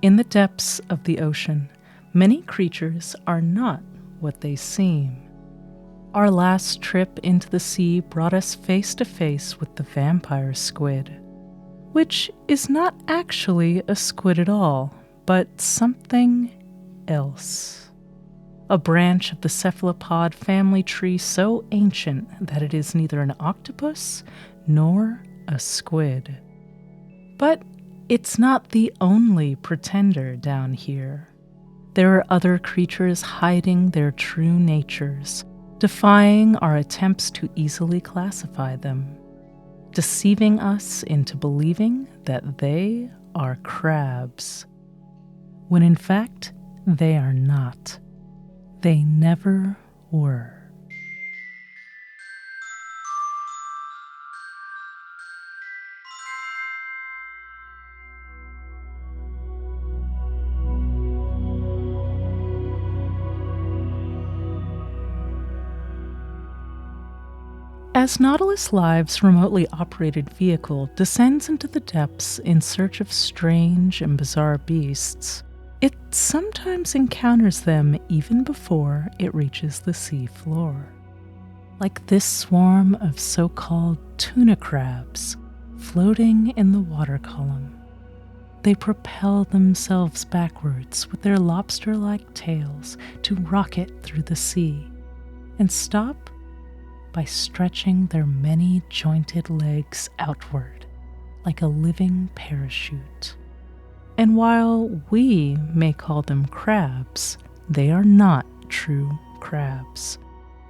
In the depths of the ocean, many creatures are not what they seem. Our last trip into the sea brought us face to face with the vampire squid, which is not actually a squid at all, but something else. A branch of the cephalopod family tree so ancient that it is neither an octopus nor a squid. But it's not the only pretender down here. There are other creatures hiding their true natures, defying our attempts to easily classify them, deceiving us into believing that they are crabs, when in fact they are not. They never were. As Nautilus Live's remotely operated vehicle descends into the depths in search of strange and bizarre beasts, it sometimes encounters them even before it reaches the sea floor. Like this swarm of so-called tuna crabs floating in the water column. They propel themselves backwards with their lobster-like tails to rocket through the sea and stop by stretching their many jointed legs outward like a living parachute. And while we may call them crabs, they are not true crabs,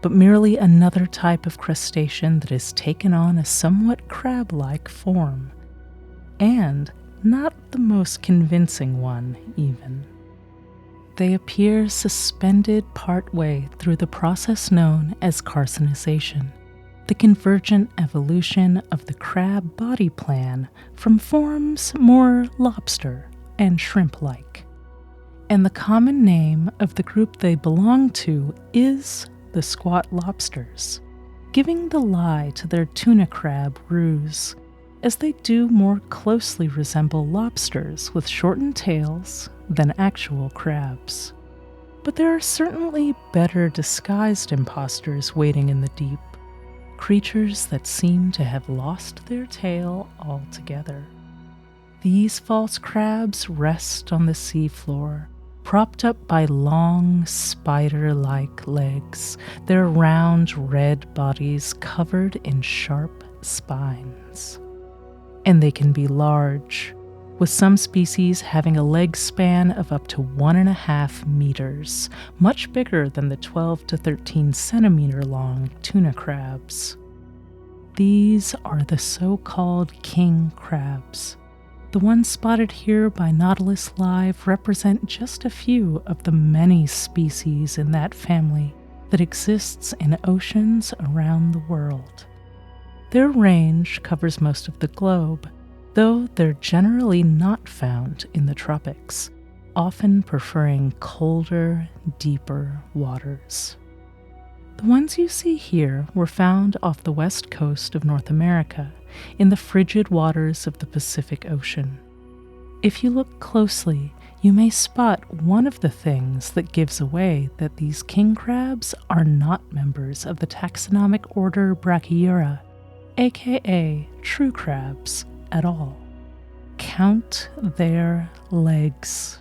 but merely another type of crustacean that has taken on a somewhat crab-like form, and not the most convincing one even. They appear suspended partway through the process known as carcinization, the convergent evolution of the crab body plan from forms more lobster and shrimp-like. And the common name of the group they belong to is the squat lobsters, giving the lie to their tuna crab ruse, as they do more closely resemble lobsters with shortened tails than actual crabs. But there are certainly better disguised imposters waiting in the deep, creatures that seem to have lost their tail altogether. These false crabs rest on the seafloor, propped up by long, spider-like legs, their round red bodies covered in sharp spines. And they can be large, with some species having a leg span of up to 1.5 meters, much bigger than the 12 to 13 centimeter long tuna crabs. These are the so-called king crabs. The ones spotted here by Nautilus Live represent just a few of the many species in that family that exists in oceans around the world. Their range covers most of the globe, though they're generally not found in the tropics, often preferring colder, deeper waters. The ones you see here were found off the west coast of North America, in the frigid waters of the Pacific Ocean. If you look closely, you may spot one of the things that gives away that these king crabs are not members of the taxonomic order Brachyura, aka true crabs, at all. Count their legs.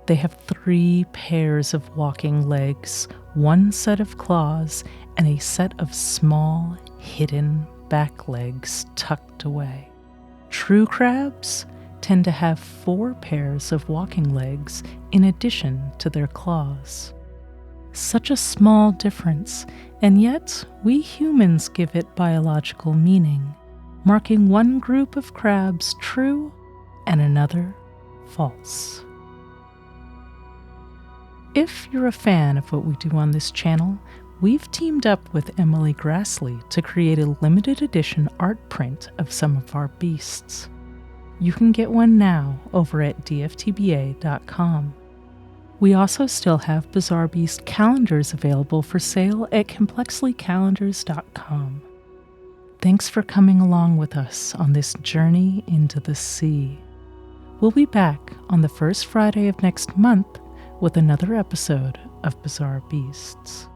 They have 3 pairs of walking legs, 1 set of claws, and a set of small, hidden back legs tucked away. True crabs tend to have 4 pairs of walking legs in addition to their claws. Such a small difference, and yet we humans give it biological meaning, marking one group of crabs true and another false. If you're a fan of what we do on this channel, we've teamed up with Emily Grassley to create a limited edition art print of some of our beasts. You can get one now over at dftba.com. We also still have Bizarre Beast calendars available for sale at complexlycalendars.com. Thanks for coming along with us on this journey into the sea. We'll be back on the first Friday of next month with another episode of Bizarre Beasts.